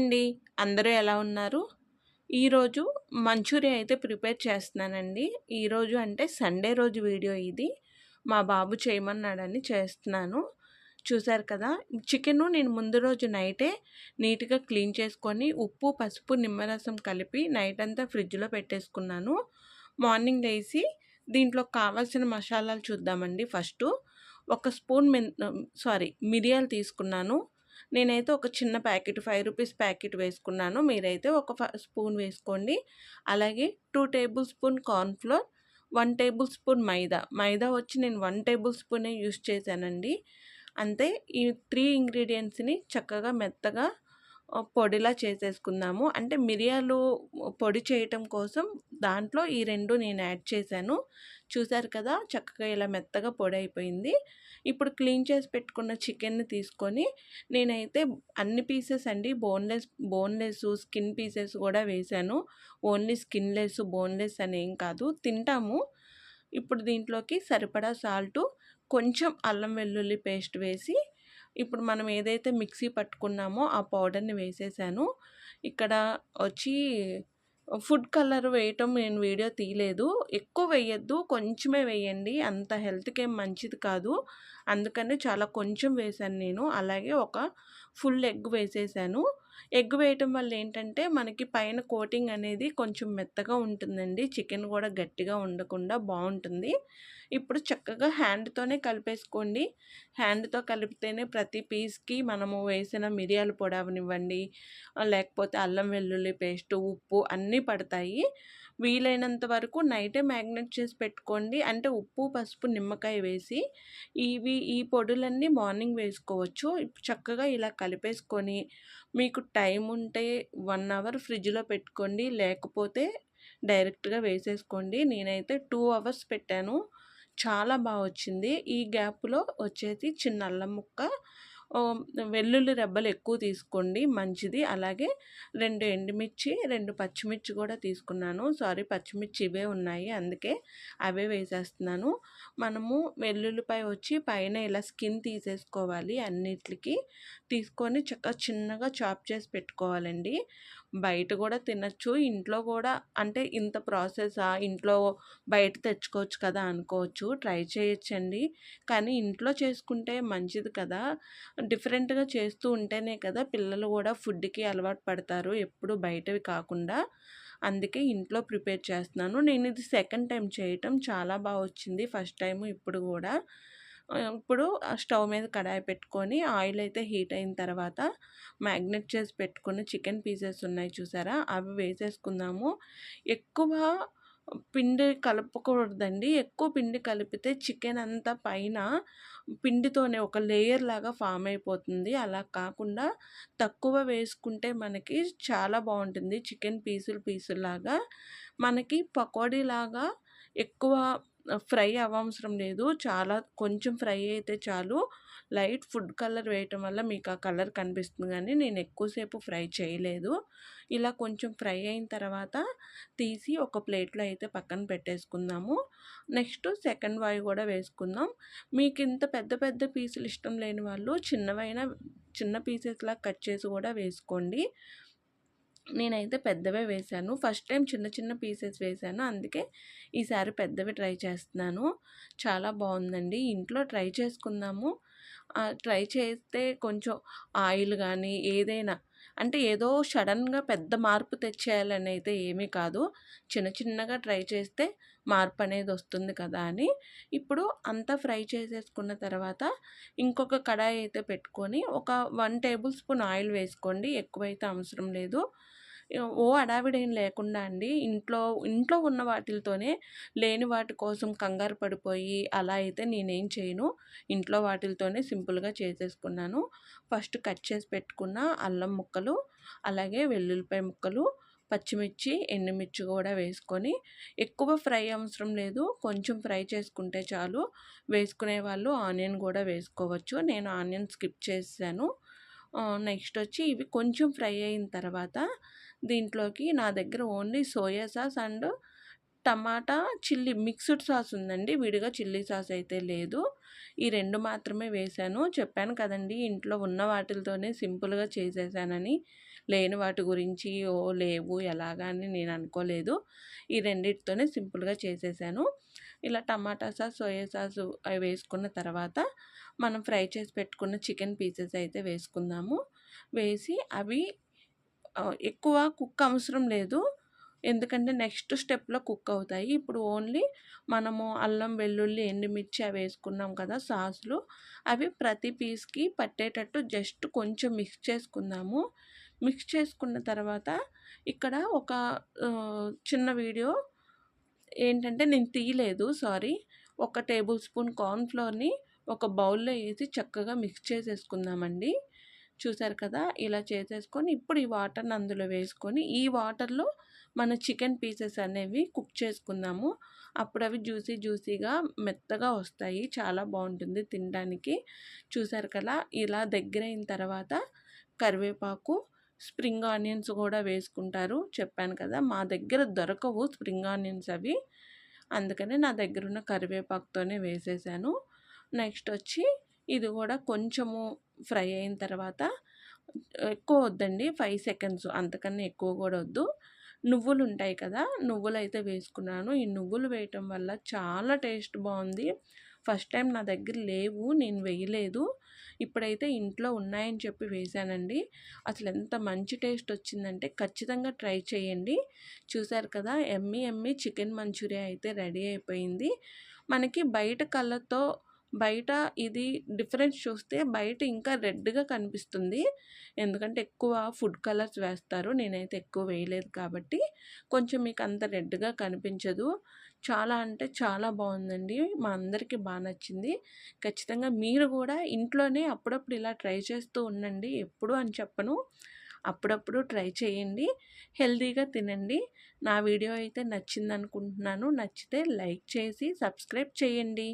అండి. అందరూ ఎలా ఉన్నారు? ఈరోజు మంచూరియా అయితే ప్రిపేర్ చేస్తున్నానండి. ఈరోజు అంటే సండే రోజు వీడియో ఇది. మా బాబు చేయమన్నాడని చేస్తున్నాను. చూసారు కదా! చికెను నేను ముందు రోజు నైటే నీట్‌గా క్లీన్ చేసుకొని, ఉప్పు, పసుపు, నిమ్మరసం కలిపి నైటంతా ఫ్రిడ్జ్‌లో పెట్టేసుకున్నాను. మార్నింగ్ లేసి దీంట్లో కావాల్సిన మసాలాలు చూద్దామండి ఫస్టు. ఒక స్పూన్ మిరియాలు తీసుకున్నాను. నేనైతే ఒక చిన్న ప్యాకెట్ రూ. 5 ప్యాకెట్ వేసుకున్నాను. మీరైతే ఒక స్పూన్ వేసుకోండి. అలాగే 2 tablespoon corn flour, 1 tablespoon maida. Maida వచ్చి నేను 1 టేబుల్ స్పూనే యూజ్ చేశానండి. అంతే. ఈ 3 ఇంగ్రీడియెంట్స్‌ని చక్కగా మెత్తగా పొడిలా చేసేసుకుందాము. అంటే మిరియాలు పొడి చేయటం కోసం దాంట్లో ఈ 2 నేను యాడ్ చేశాను. చూసారు కదా! చక్కగా ఇలా మెత్తగా పొడైపోయింది. ఇప్పుడు క్లీన్ చేసి పెట్టుకున్న చికెన్‌ని తీసుకొని నేనైతే అన్ని పీసెస్ అండి బోన్‌లెస్సు, స్కిన్ పీసెస్ గూడా వేశాను. ఓన్లీ స్కిన్‌లెస్, బోన్‌లెస్ అని ఏం కాదు. తింటాము. ఇప్పుడు దీంట్లోకి సరిపడా సాల్టు, కొంచెం అల్లం వెల్లుల్లి పేస్ట్ వేసి ఇప్పుడు మనం ఏదైతే మిక్సీ పట్టుకున్నామో ఆ పౌడర్‌ని వేసేసాను. ఇక్కడ వచ్చి ఫుడ్ కలర్ వేయటం నేను వీడియో తీయలేదు. ఎక్కువ వేయొద్దు. కొంచెమే వేయండి. అంత హెల్త్‌కేం మంచిది కాదు. అందుకని చాలా కొంచెం వేశాను నేను. అలాగే ఒక ఫుల్ ఎగ్ వేసేసాను. ఎగ్ వేయటం వల్ల ఏంటంటే మనకి పైన కోటింగ్ అనేది కొంచెం మెత్తగా ఉంటుందండి. చికెన్ గూడా గట్టిగా ఉండకుండా బావుంటుంది. ఇప్పుడు చక్కగా హ్యాండ్‌తోనే కలిపేసుకోండి. హ్యాండ్‌తో కలిపితేనే ప్రతి పీస్‌కి మనము వేసిన మిరియాల పొడి అవ్వనివ్వండి, లేకపోతే అల్లం వెల్లుల్లి పేస్టు, ఉప్పు అన్నీ పడతాయి. వీలైనంత వరకు నైటే మ్యాగ్నేట్ చేసి పెట్టుకోండి. అంటే ఉప్పు, పసుపు, నిమ్మకాయ వేసి ఈ పొడులన్నీ మార్నింగ్ వేసుకోవచ్చు. చక్కగా ఇలా కలిపేసుకొని మీకు టైం ఉంటే 1 అవర్ ఫ్రిడ్జ్‌లో పెట్టుకోండి. లేకపోతే డైరెక్ట్‌గా వేసేసుకోండి. నేనైతే 2 అవర్స్ పెట్టాను. చాలా వచ్చింది. ఈ గ్యాప్‌లో వచ్చేసి చిన్న అల్లం ముక్క, ఆహ్, వెల్లుల్లి రెబ్బలు ఎక్కువ తీసుకోండి మంచిది. అలాగే 2 ఎండుమిర్చి, 2 పచ్చిమిర్చి కూడా తీసుకున్నాను. సారీ పచ్చిమిర్చి ఇవే ఉన్నాయి. అందుకే అవే వేసేస్తున్నాను. మనము వెల్లుల్లిపాయ వచ్చి పైన ఇలా స్కిన్ తీసేసుకోవాలి అన్నిట్లికి. తీసుకొని చక్కగా చిన్నగా చాప్ చేసి పెట్టుకోవాలండి. బయట గూడా తినొచ్చు. ఇంట్లో గూడా అంటే ఇంత ప్రాసెసా? ఇంట్లో బయట తెచ్చుకోవచ్చు కదా అనుకోవచ్చు. ట్రై చేయొచ్చండి. కానీ ఇంట్లో చేసుకుంటే మంచిది కదా! డిఫరెంట్‌గా చేస్తూ ఉంటేనే కదా పిల్లలు గూడా ఫుడ్‌కి అలవాటు పడతారు. ఎప్పుడు బయటవి కాకుండా. అందుకే ఇంట్లో ప్రిపేర్ చేస్తున్నాను. నేనిది సెకండ్ టైమ్ చేయటం. చాలా వచ్చింది ఫస్ట్ టైము ఇప్పుడు గూడా. ఇప్పుడు స్టవ్ మీద కడాయి పెట్టుకొని ఆయిల్ అయితే హీట్ అయిన తర్వాత మ్యాగ్నేట్ చేసి పెట్టుకున్న చికెన్ పీసెస్ ఉన్నాయి చూసారా? అవి వేసేసుకుందాము. ఎక్కువ పిండి కలపకూడదండి. ఎక్కువ పిండి కలిపితే చికెన్ అంతా పైన పిండితోనే ఒక లేయర్ లాగా ఫామ్ అయిపోతుంది. అలా కాకుండా తక్కువ వేసుకుంటే మనకి చాలా బావుంటుంది. చికెన్ పీసుల్లాగా. మనకి పకోడీలాగా ఎక్కువ ఫ్రై అవ్వవసరం లేదు. చాలా కొంచెం ఫ్రై అయితే చాలు. లైట్ ఫుడ్ కలర్ వేయటం వల్ల మీకు ఆ కలర్ కనిపిస్తుంది గానీ, నేను ఎక్కువ సేపు ఫ్రై చేయలేదు. ఇలా కొంచెం ఫ్రై అయిన తర్వాత తీసి ఒక ప్లేట్‌లో అయితే పక్కన పెట్టేసుకుందాము. నెక్స్ట్ సెకండ్ వాయి గూడా వేసుకుందాం. మీకింత పెద్ద పెద్ద పీసులు ఇష్టం లేని వాళ్ళు చిన్న పీసెస్‌లా కట్ చేసి గూడా వేసుకోండి. నేనైతే పెద్దవే వేశాను. ఫస్ట్ టైమ్ చిన్న చిన్న పీసెస్ వేశాను. అందుకే ఈసారి పెద్దవి ట్రై చేస్తున్నాను. చాలా బావుందండి. ఇంట్లో ట్రై చేసుకుందాము. ట్రై చేస్తే కొంచెం ఆయిల్ గానీ ఏదైనా అంటే ఏదో సడెన్‌గా పెద్ద మార్పు తెచ్చేయాలని అయితే ఏమీ కాదు. చిన్న చిన్నగా ట్రై చేస్తే మార్పనేది వస్తుంది కదా అని. ఇప్పుడు అంతా ఫ్రై చేసేసుకున్న తర్వాత ఇంకొక కడాయి అయితే పెట్టుకొని ఒక 1 టేబుల్ స్పూన్ ఆయిల్ వేసుకోండి. ఎక్కువైతే అవసరం లేదు. హడావిడేం లేకుండా అండి ఇంట్లో ఉన్న వాటిలతోనే లేని వాటి కోసం కంగారు పడిపోయి అలా అయితే నేనేం చేయను. ఇంట్లో వాటిలతోనే సింపుల్‌గా చేసేసుకున్నాను. ఫస్ట్ కట్ చేసి పెట్టుకున్న అల్లం ముక్కలు, అలాగే వెల్లుల్లిపాయ ముక్కలు, పచ్చిమిర్చి, ఎండుమిర్చి గూడా వేసుకొని ఎక్కువ ఫ్రై అవసరం లేదు. కొంచెం ఫ్రై చేసుకుంటే చాలు. వేసుకునే వాళ్ళు ఆనియన్ గూడా వేసుకోవచ్చు. నేను ఆనియన్ స్కిప్ చేసేసాను. నెక్స్ట్ వచ్చి ఇవి కొంచెం ఫ్రై అయిన తర్వాత దీంట్లోకి నా దగ్గర only soya sauce and tomato, chilli mixed sauce ఉందండి. విడిగా చిల్లీ సాస్ అయితే లేదు. ఈ 2 మాత్రమే వేశాను. చెప్పాను కదండీ! ఇంట్లో ఉన్న వాటిలతోనే సింపుల్‌గా చేసేసానని. లేని వాటి గురించి లేవు ఎలాగా అని నేను అనుకోలేదు. ఈ రెండిటితోనే సింపుల్‌గా చేసేసాను. ఇలా టమాటా సాస్, సోయా సాసు అవి వేసుకున్న తర్వాత మనం ఫ్రై చేసి పెట్టుకున్న చికెన్ పీసెస్ అయితే వేసుకుందాము. వేసి అవి ఎక్కువ కుక్ అవసరం లేదు. ఎందుకంటే నెక్స్ట్ స్టెప్‌లో కుక్ అవుతాయి. ఇప్పుడు ఓన్లీ మనము అల్లం, వెల్లుల్లి, ఎండుమిర్చి అవి వేసుకున్నాం కదా సాస్‌లు, అవి ప్రతి పీస్‌కి పట్టేటట్టు జస్ట్ కొంచెం మిక్స్ చేసుకుందాము. మిక్స్ చేసుకున్న తర్వాత ఇక్కడ ఒక చిన్న వీడియో ఏంటంటే నేను తీయలేదు సారీ. ఒక టేబుల్ స్పూన్ కార్న్ ఫ్లోర్‌ని ఒక బౌల్‌లో ఏసి చక్కగా మిక్స్ చేసేసుకుందామండి. చూసారు కదా! ఇలా చేసేసుకొని ఇప్పుడు ఈ వాటర్‌ని అందులో వేసుకొని, ఈ వాటర్‌లో మన చికెన్ పీసెస్ అనేవి కుక్ చేసుకుందాము. అప్పుడు అవి జ్యూసీగా మెత్తగా వస్తాయి. చాలా బావుంటుంది తినడానికి. చూసారు కదా! ఇలా దగ్గరైన తర్వాత కరివేపాకు, స్ప్రింగ్ ఆనియన్స్ గూడా వేసుకుంటారు. చెప్పాను కదా! మా దగ్గర దొరకవు స్ప్రింగ్ ఆనియన్స్ అవి. అందుకని నా దగ్గరున్న కరివేపాకుతోనే వేసేసాను. నెక్స్ట్ వచ్చి ఇది గూడా కొంచెము ఫ్రై అయిన తర్వాత ఎక్కువ వద్దండి 5 సెకండ్స్ అంతకన్నా ఎక్కువ గూడా వద్దు. నువ్వులుంటాయి కదా! నువ్వులైతే వేసుకున్నాను. ఈ నువ్వులు వేయటం వల్ల చాలా టేస్ట్ బావుంది. ఫస్ట్ టైం నా దగ్గర లేవు. నేను వేయలేదు. ఇప్పుడైతే ఇంట్లో ఉన్నాయని చెప్పి వేశానండి. అసలెంత మంచి టేస్ట్ వచ్చిందంటే ఖచ్చితంగా ట్రై చేయండి. చూసారు కదా! యమ్మీ చికెన్ మంచూరియా అయితే రెడీ అయిపోయింది. మనకి బయట ఇది డిఫరెన్స్ చూస్తే బయట ఇంకా రెడ్‌గా కనిపిస్తుంది. ఎందుకంటే ఎక్కువ ఫుడ్ కలర్స్ వేస్తారు. నేనైతే ఎక్కువ వేయలేదు కాబట్టి కొంచెం మీకు అంత రెడ్‌గా కనిపించదు. చాలా అంటే చాలా బావుందండి. మా అందరికీ నచ్చింది. ఖచ్చితంగా మీరు గూడా ఇంట్లోనే అప్పుడప్పుడు ఇలా ట్రై చేస్తూ ఉండండి. ఎప్పుడు అని చెప్పను. అప్పుడప్పుడు ట్రై చేయండి. హెల్తీగా తినండి. నా వీడియో అయితే నచ్చిందనుకుంటున్నాను. నచ్చితే లైక్ చేసి సబ్స్క్రైబ్ చేయండి.